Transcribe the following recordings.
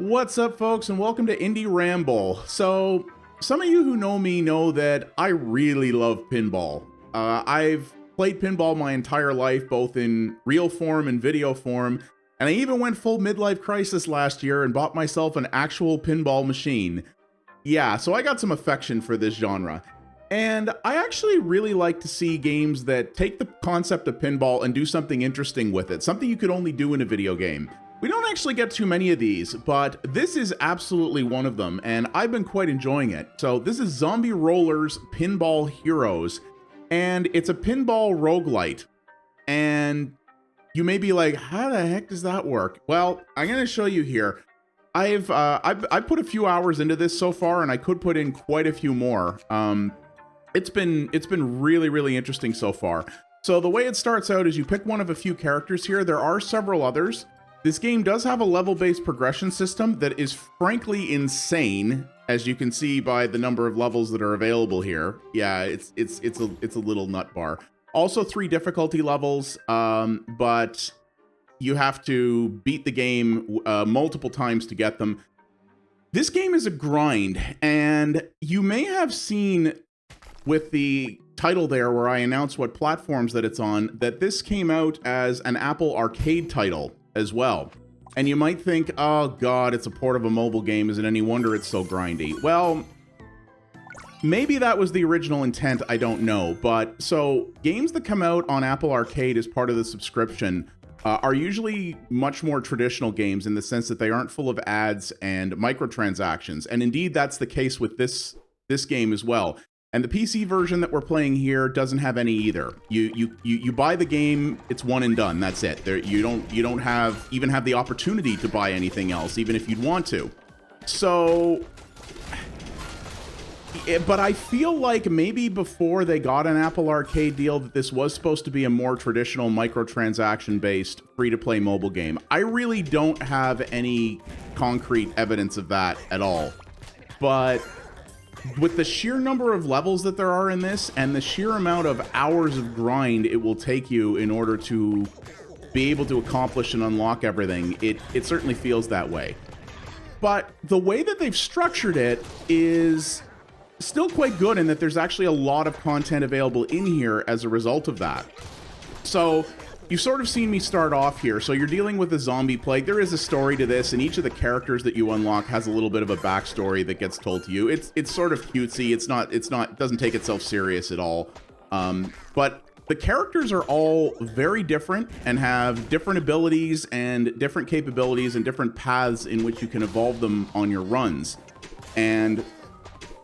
What's up, folks, and welcome to Indie Ramble. So, some of you who know me know that I really love pinball. I've played pinball my entire life, both in real form and video form, and I even went full midlife crisis last year and bought myself an actual pinball machine. Yeah, so I got some affection for this genre. And I actually really like to see games that take the concept of pinball and do something interesting with it, something you could only do in a video game. We don't actually get too many of these, but this is absolutely one of them, and I've been quite enjoying it. So this is Zombie Rollerz Pinball Heroes, and it's a pinball roguelite. And you may be like, how the heck does that work? Well, I'm going to show you here. I've put a few hours into this so far, and I could put in quite a few more. It's been really interesting so far. So the way it starts out is you pick one of a few characters here. There are several others. This game does have a level-based progression system that is frankly insane, as you can see by the number of levels that are available here. Yeah, it's a little nut bar. Also 3 difficulty levels, but you have to beat the game multiple times to get them. This game is a grind, and you may have seen with the title there where I announced what platforms that it's on, that this came out as an Apple Arcade title as well. And you might think, oh god, it's a port of a mobile game, is it any wonder it's so grindy? Well, maybe that was the original intent, I don't know. But so games that come out on Apple Arcade as part of the subscription are usually much more traditional games in the sense that they aren't full of ads and microtransactions. And indeed, that's the case with this game as well. And the PC version that we're playing here doesn't have any either. You buy the game, it's one and done. That's it. You don't even have the opportunity to buy anything else, even if you'd want to. So, but I feel like maybe before they got an Apple Arcade deal that this was supposed to be a more traditional microtransaction-based free-to-play mobile game. I really don't have any concrete evidence of that at all. But with the sheer number of levels that there are in this and the sheer amount of hours of grind it will take you in order to be able to accomplish and unlock everything, it certainly feels that way. But the way that they've structured it is still quite good in that there's actually a lot of content available in here as a result of that. So you've sort of seen me start off here. So you're dealing with a zombie plague. There is a story to this, and each of the characters that you unlock has a little bit of a backstory that gets told to you. It's sort of cutesy. It doesn't take itself serious at all. But the characters are all very different and have different abilities and different capabilities and different paths in which you can evolve them on your runs. And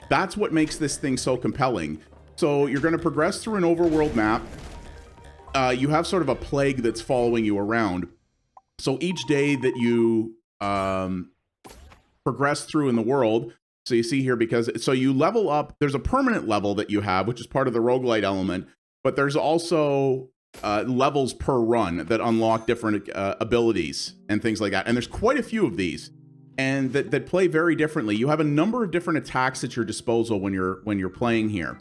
that's what makes this thing so compelling. So you're going to progress through an overworld map. You have sort of a plague that's following you around. So each day that you progress through in the world, so you see here, so you level up, there's a permanent level that you have, which is part of the roguelite element, but there's also levels per run that unlock different abilities and things like that. And there's quite a few of these, and that play very differently. You have a number of different attacks at your disposal when you're playing here.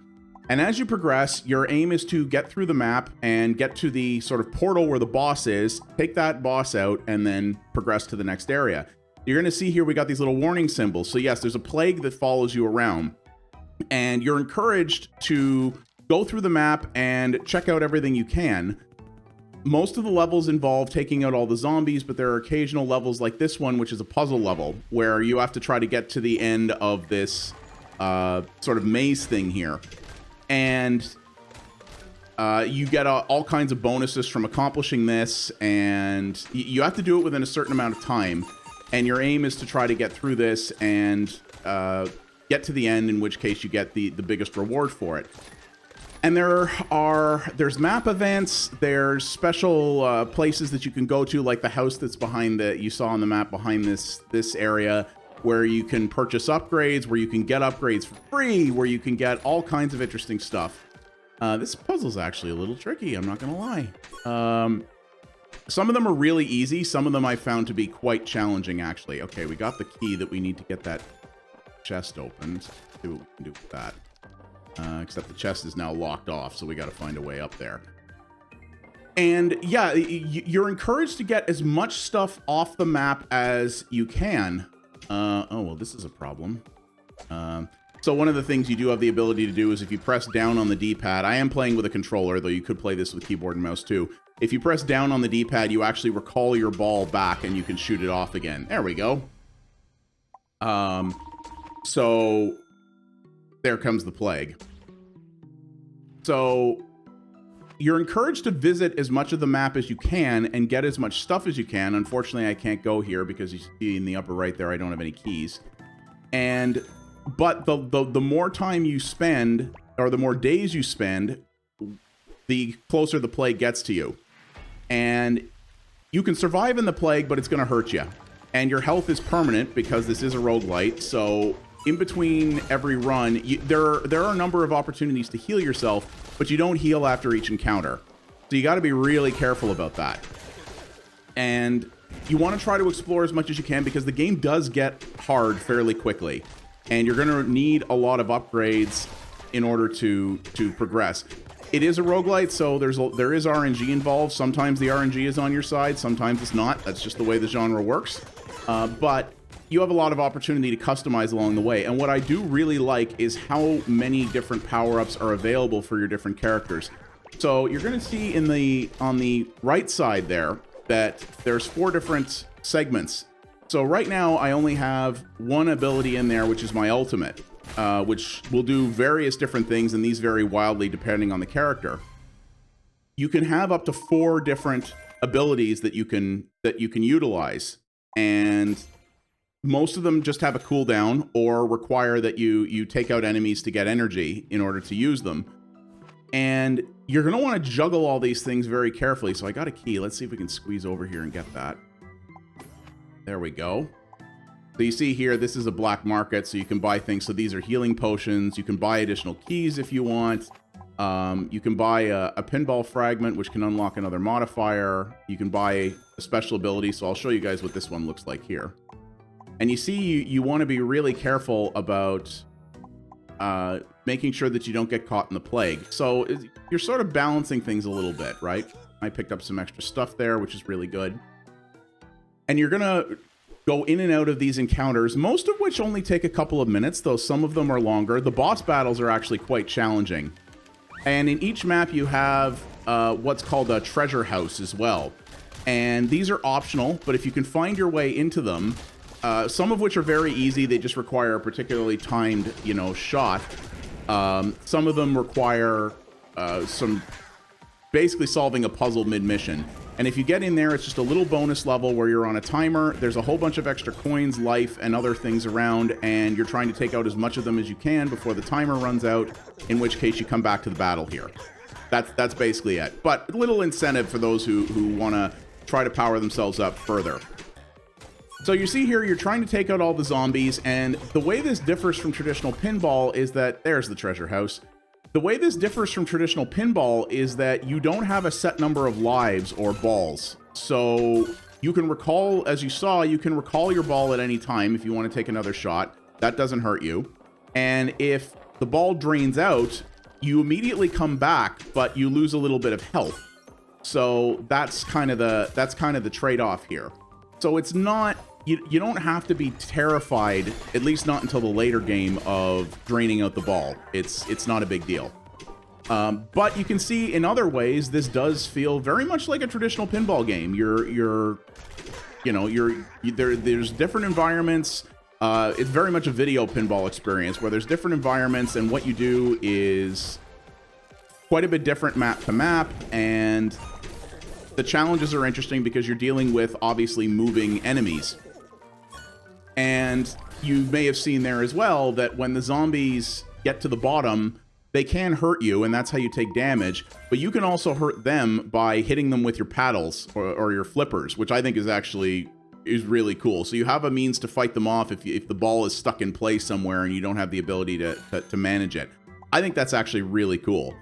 And as you progress, your aim is to get through the map and get to the sort of portal where the boss is, take that boss out, and then progress to the next area. You're going to see here we got these little warning symbols. So yes, there's a plague that follows you around. And you're encouraged to go through the map and check out everything you can. Most of the levels involve taking out all the zombies, but there are occasional levels like this one, which is a puzzle level, where you have to try to get to the end of this sort of maze thing here. And you get all kinds of bonuses from accomplishing this, and you have to do it within a certain amount of time. And your aim is to try to get through this and get to the end, in which case you get the biggest reward for it. And there's map events, there's special places that you can go to, like the house that's behind you saw on the map behind this area, where you can purchase upgrades, where you can get upgrades for free, where you can get all kinds of interesting stuff. This puzzle's actually a little tricky, I'm not gonna lie. Some of them are really easy, some of them I found to be quite challenging, actually. Okay, we got the key that we need to get that chest opened. See what we can do with that. Except the chest is now locked off, so we gotta find a way up there. And yeah, you're encouraged to get as much stuff off the map as you can. Oh, well, this is a problem. So one of the things you do have the ability to do is if you press down on the D-pad, I am playing with a controller, though you could play this with keyboard and mouse too. If you press down on the D-pad, you actually recall your ball back and you can shoot it off again. There we go. So there comes the plague. So you're encouraged to visit as much of the map as you can and get as much stuff as you can. Unfortunately, I can't go here because you see in the upper right there, I don't have any keys. But the more time you spend, or the more days you spend, the closer the plague gets to you. And you can survive in the plague, but it's going to hurt you. And your health is permanent because this is a roguelite. So in between every run, there are a number of opportunities to heal yourself, but you don't heal after each encounter. So you got to be really careful about that. And you want to try to explore as much as you can because the game does get hard fairly quickly. And you're going to need a lot of upgrades in order to progress. It is a roguelite, so there is RNG involved. Sometimes the RNG is on your side, sometimes it's not. That's just the way the genre works. But you have a lot of opportunity to customize along the way. And what I do really like is how many different power-ups are available for your different characters. So you're going to see on the right side there that there's 4 different segments. So right now I only have one ability in there, which is my ultimate, which will do various different things, and these vary wildly depending on the character. You can have up to 4 different abilities that you can utilize, and most of them just have a cooldown or require that you take out enemies to get energy in order to use them. And you're going to want to juggle all these things very carefully. So I got a key. Let's see if we can squeeze over here and get that. There we go. So you see here, this is a black market, so you can buy things. So these are healing potions. You can buy additional keys if you want. You can buy a pinball fragment, which can unlock another modifier. You can buy a special ability. So I'll show you guys what this one looks like here. And you see, you want to be really careful about making sure that you don't get caught in the plague. So you're sort of balancing things a little bit, right? I picked up some extra stuff there, which is really good. And you're going to go in and out of these encounters, most of which only take a couple of minutes, though some of them are longer. The boss battles are actually quite challenging. And in each map, you have what's called a treasure house as well. And these are optional, but if you can find your way into them, some of which are very easy, they just require a particularly timed, shot. Some of them require basically solving a puzzle mid-mission. And if you get in there, it's just a little bonus level where you're on a timer. There's a whole bunch of extra coins, life, and other things around, and you're trying to take out as much of them as you can before the timer runs out, in which case you come back to the battle here. That's basically it. But a little incentive for those who want to try to power themselves up further. So you see here, you're trying to take out all the zombies, and the way this differs from traditional pinball is that, there's the treasure house. The way this differs from traditional pinball is that you don't have a set number of lives or balls. So you can recall, as you saw, you can recall your ball at any time if you want to take another shot. That doesn't hurt you. And if the ball drains out, you immediately come back, but you lose a little bit of health. So that's kind of the trade-off here. So it's not, you don't have to be terrified, at least not until the later game, of draining out the ball. It's not a big deal. But you can see in other ways, this does feel very much like a traditional pinball game. There's different environments. It's very much a video pinball experience where there's different environments, and what you do is quite a bit different map to map, and the challenges are interesting because you're dealing with obviously moving enemies. And you may have seen there as well that when the zombies get to the bottom, they can hurt you, and that's how you take damage. But you can also hurt them by hitting them with your paddles or your flippers, which I think is really cool. So you have a means to fight them off if the ball is stuck in place somewhere and you don't have the ability to manage it. I think that's actually really cool.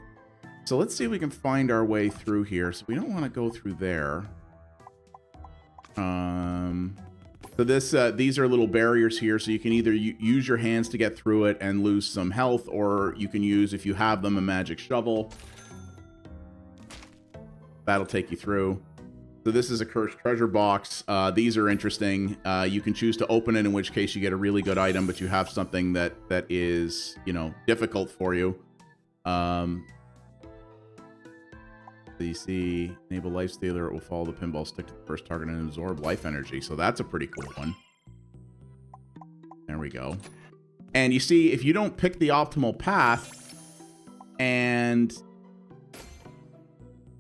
So let's see if we can find our way through here. So we don't want to go through there. So these are little barriers here, so you can either use your hands to get through it and lose some health, or you can use, if you have them, a magic shovel. That'll take you through. So this is a cursed treasure box. These are interesting. You can choose to open it, in which case you get a really good item, but you have something that is, you know, difficult for you. So you see, enable life stealer. It will follow the pinball stick to the first target and absorb life energy. So that's a pretty cool one. There we go. And you see, if you don't pick the optimal path and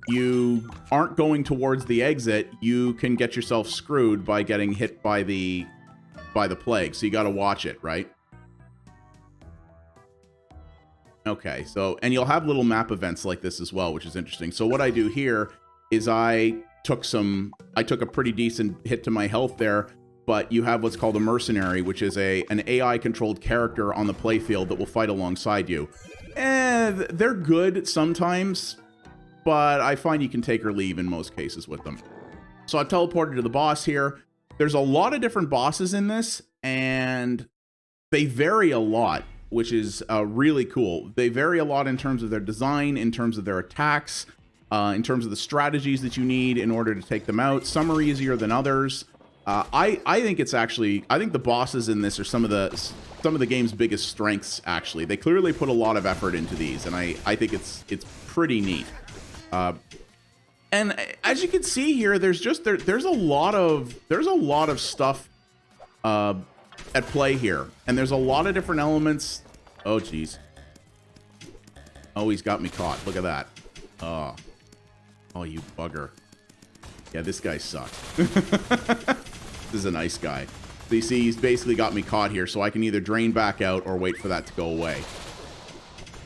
you aren't going towards the exit, you can get yourself screwed by getting hit by the plague. So you got to watch it, right? Okay, so, and you'll have little map events like this as well, which is interesting. So what I do here is I took a pretty decent hit to my health there, but you have what's called a mercenary, which is an AI controlled character on the playfield that will fight alongside you. And they're good sometimes, but I find you can take or leave in most cases with them. So I've teleported to the boss here. There's a lot of different bosses in this, and they vary a lot, which is really cool. They vary a lot in terms of their design, in terms of their attacks, in terms of the strategies that you need in order to take them out. Some are easier than others. I think it's actually, I think the bosses in this are some of the game's biggest strengths, actually. They clearly put a lot of effort into these, and I think it's pretty neat. And as you can see here, there's a lot of stuff at play here, and there's a lot of different elements. Oh geez. Oh, he's got me caught. Look at that. Oh, you bugger. Yeah, this guy sucks. This is a nice guy. So you see, he's basically got me caught here, so I can either drain back out or wait for that to go away.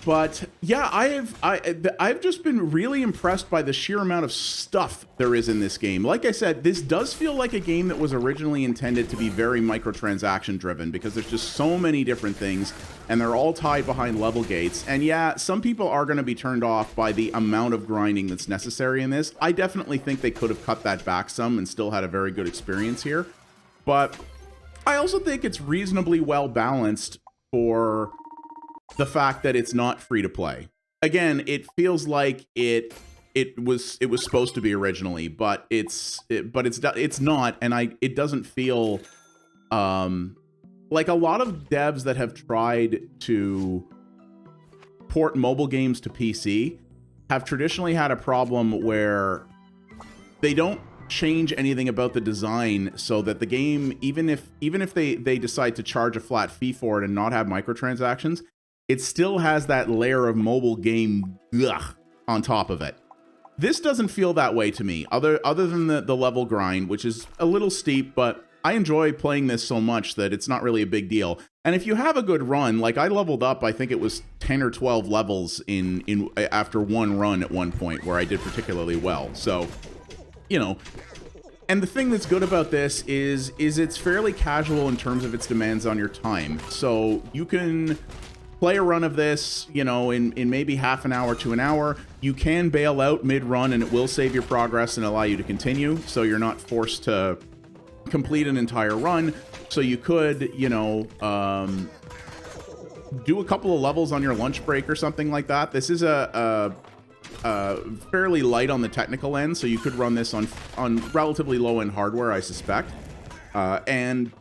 But yeah, I've just been really impressed by the sheer amount of stuff there is in this game. Like I said, this does feel like a game that was originally intended to be very microtransaction driven, because there's just so many different things, and they're all tied behind level gates. And yeah, some people are going to be turned off by the amount of grinding that's necessary in this. I definitely think they could have cut that back some and still had a very good experience here. But I also think it's reasonably well balanced for the fact that it's not free to play. Again, it feels like it was supposed to be originally, but it's not, and it doesn't feel like a lot of devs that have tried to port mobile games to PC have traditionally had a problem where they don't change anything about the design, so that the game, even if they decide to charge a flat fee for it and not have microtransactions, it still has that layer of mobile game on top of it. This doesn't feel that way to me, other than the level grind, which is a little steep, but I enjoy playing this so much that it's not really a big deal. And if you have a good run, like I leveled up, I think it was 10 or 12 levels in after one run at one point where I did particularly well. So, you know, and the thing that's good about this is it's fairly casual in terms of its demands on your time. So you can play a run of this, you know, in maybe half an hour to an hour. You can bail out mid-run, and it will save your progress and allow you to continue, so you're not forced to complete an entire run. So you could, you know, do a couple of levels on your lunch break or something like that. This is a fairly light on the technical end, so you could run this on relatively low-end hardware, I suspect. And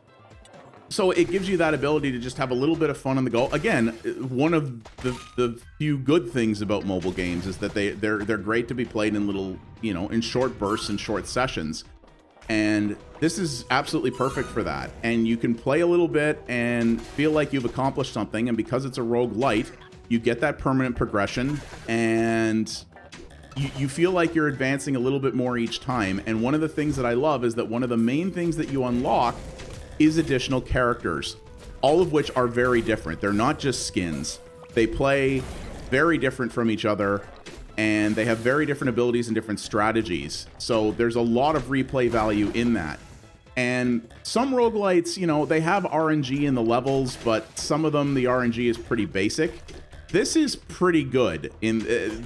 so it gives you that ability to just have a little bit of fun on the go. Again, one of the few good things about mobile games is that they're great to be played in little, you know, in short bursts and short sessions. And this is absolutely perfect for that. And you can play a little bit and feel like you've accomplished something. And because it's a roguelite, you get that permanent progression, and you feel like you're advancing a little bit more each time. And one of the things that I love is that one of the main things that you unlock is additional characters, all of which are very different. They're not just skins. They play very different from each other, and they have very different abilities and different strategies. So there's a lot of replay value in that. And some roguelites, you know, they have RNG in the levels, but some of them, the RNG is pretty basic. This is pretty good.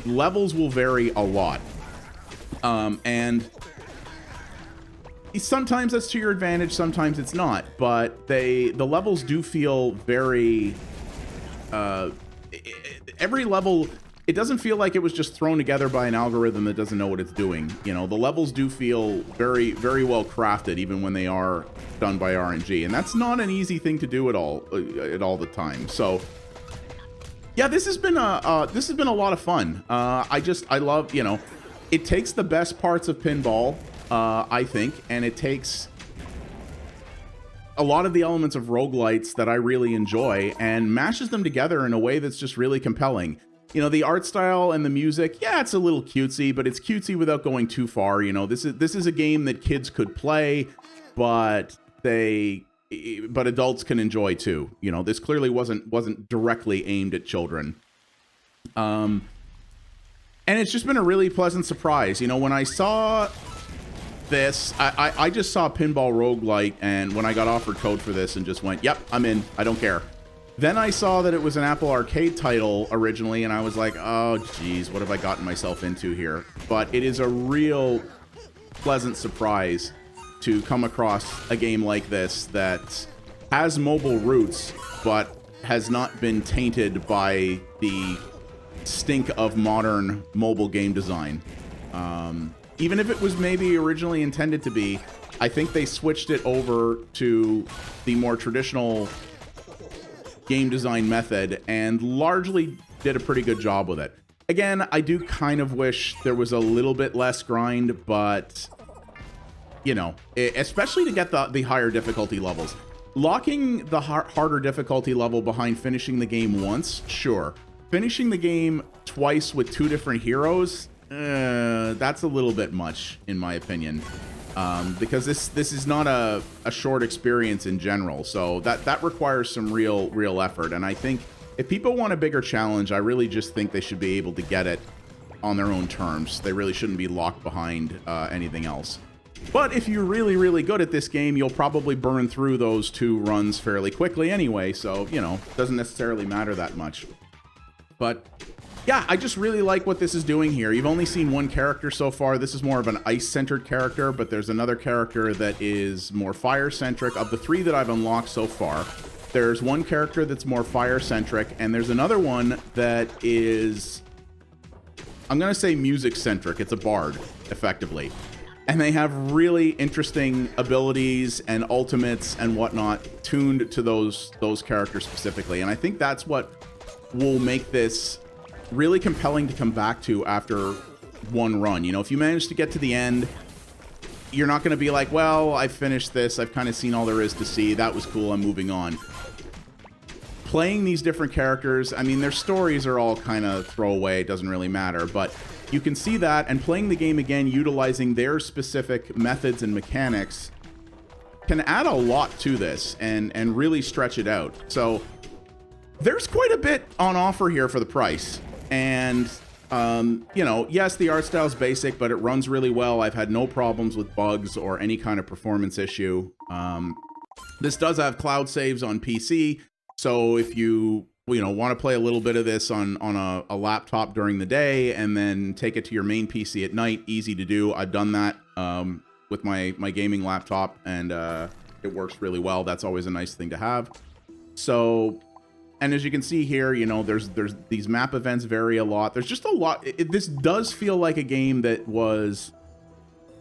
Levels will vary a lot. And sometimes that's to your advantage, sometimes it's not, but the levels do feel very every level it doesn't feel like it was just thrown together by an algorithm that doesn't know what it's doing. You know, the levels do feel very, very well crafted, even when they are done by RNG, and that's not an easy thing to do at all the time. So, yeah, this has been a lot of fun. I love, you know, it takes the best parts of pinball, I think, and it takes a lot of the elements of roguelites that I really enjoy and mashes them together in a way that's just really compelling. You know, the art style and the music, yeah, it's a little cutesy, but it's cutesy without going too far. You know, this is a game that kids could play, but adults can enjoy too. You know, this clearly wasn't directly aimed at children. And it's just been a really pleasant surprise. You know, when I saw this, I just saw Pinball Roguelite, and when I got offered code for this and just went, yep, I'm in, I don't care. Then I saw that it was an Apple Arcade title originally, and I was like, oh, geez, what have I gotten myself into here? But it is a real pleasant surprise to come across a game like this that has mobile roots, but has not been tainted by the stink of modern mobile game design. Even if it was maybe originally intended to be, I think they switched it over to the more traditional game design method and largely did a pretty good job with it. Again, I do kind of wish there was a little bit less grind, but you know, especially to get the higher difficulty levels. Locking the harder difficulty level behind finishing the game once, sure. Finishing the game twice with 2 different heroes, that's a little bit much in my opinion. Because this is not a short experience in general, so that requires some real effort. And I think if people want a bigger challenge, I really just think they should be able to get it on their own terms. They really shouldn't be locked behind anything else. But if you're really good at this game, you'll probably burn through those 2 runs fairly quickly anyway, so, you know, it doesn't necessarily matter that much. But yeah, I just really like what this is doing here. You've only seen one character so far. This is more of an ice-centered character, but there's another character that is more fire-centric. Of the 3 that I've unlocked so far, there's one character that's more fire-centric, and there's another one that is, I'm going to say music-centric. It's a bard, effectively. And they have really interesting abilities and ultimates and whatnot tuned to those characters specifically. And I think that's what will make this really compelling to come back to after one run. You know, if you manage to get to the end, you're not going to be like, well, I finished this, I've kind of seen all there is to see, that was cool, I'm moving on. Playing these different characters, I mean, their stories are all kind of throwaway, it doesn't really matter, but you can see that, and playing the game again, utilizing their specific methods and mechanics, can add a lot to this and really stretch it out. So there's quite a bit on offer here for the price. And, you know, yes, the art style is basic, but it runs really well. I've had no problems with bugs or any kind of performance issue. This does have cloud saves on PC. So if you know, want to play a little bit of this on a laptop during the day and then take it to your main PC at night, easy to do. I've done that with my gaming laptop, and it works really well. That's always a nice thing to have. So, and as you can see here, you know, there's these map events vary a lot. There's just a lot. This does feel like a game that was,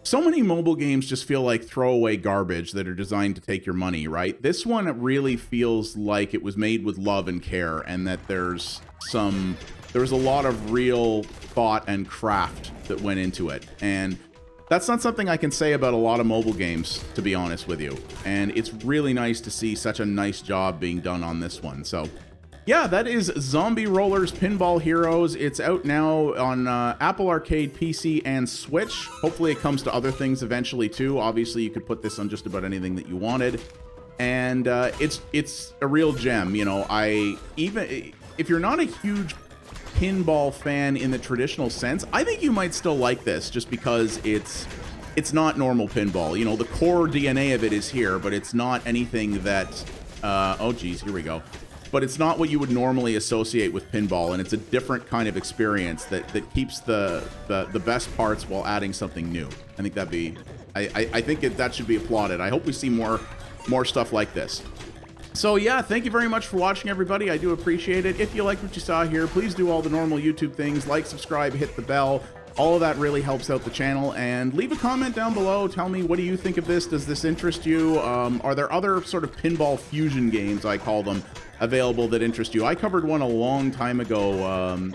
so many mobile games just feel like throwaway garbage that are designed to take your money, right? This one really feels like it was made with love and care, and that there's a lot of real thought and craft that went into it. And that's not something I can say about a lot of mobile games, to be honest with you. And it's really nice to see such a nice job being done on this one. So yeah, that is Zombie Rollerz Pinball Heroes. It's out now on Apple Arcade, PC, and Switch. Hopefully it comes to other things eventually too. Obviously you could put this on just about anything that you wanted. And it's a real gem. You know, even if you're not a huge pinball fan in the traditional sense, I think you might still like this, just because it's not normal pinball. You know, the core DNA of it is here, but it's not anything that oh geez, here we go. But it's not what you would normally associate with pinball, and it's a different kind of experience that keeps the best parts while adding something new. I think I think that should be applauded. I hope we see more stuff like this. So yeah, thank you very much for watching, everybody. I do appreciate it. If you liked what you saw here, please do all the normal YouTube things, like, subscribe, hit the bell. All of that really helps out the channel, and leave a comment down below. Tell me, what do you think of this? Does this interest you? Are there other sort of pinball fusion games, I call them, available that interest you? I covered one a long time ago.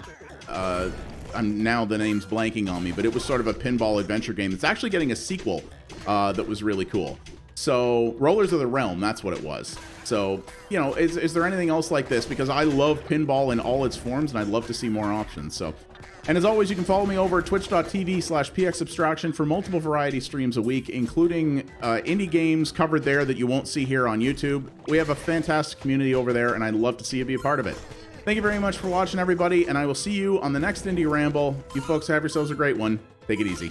Now the name's blanking on me, but it was sort of a pinball adventure game. It's actually getting a sequel that was really cool. So, Rollerz of the Realm, that's what it was. So, you know, is there anything else like this? Because I love pinball in all its forms, and I'd love to see more options. So, and as always, you can follow me over at twitch.tv/pxabstraction for multiple variety streams a week, including indie games covered there that you won't see here on YouTube. We have a fantastic community over there, and I'd love to see you be a part of it. Thank you very much for watching, everybody, and I will see you on the next Indie Ramble. You folks have yourselves a great one. Take it easy.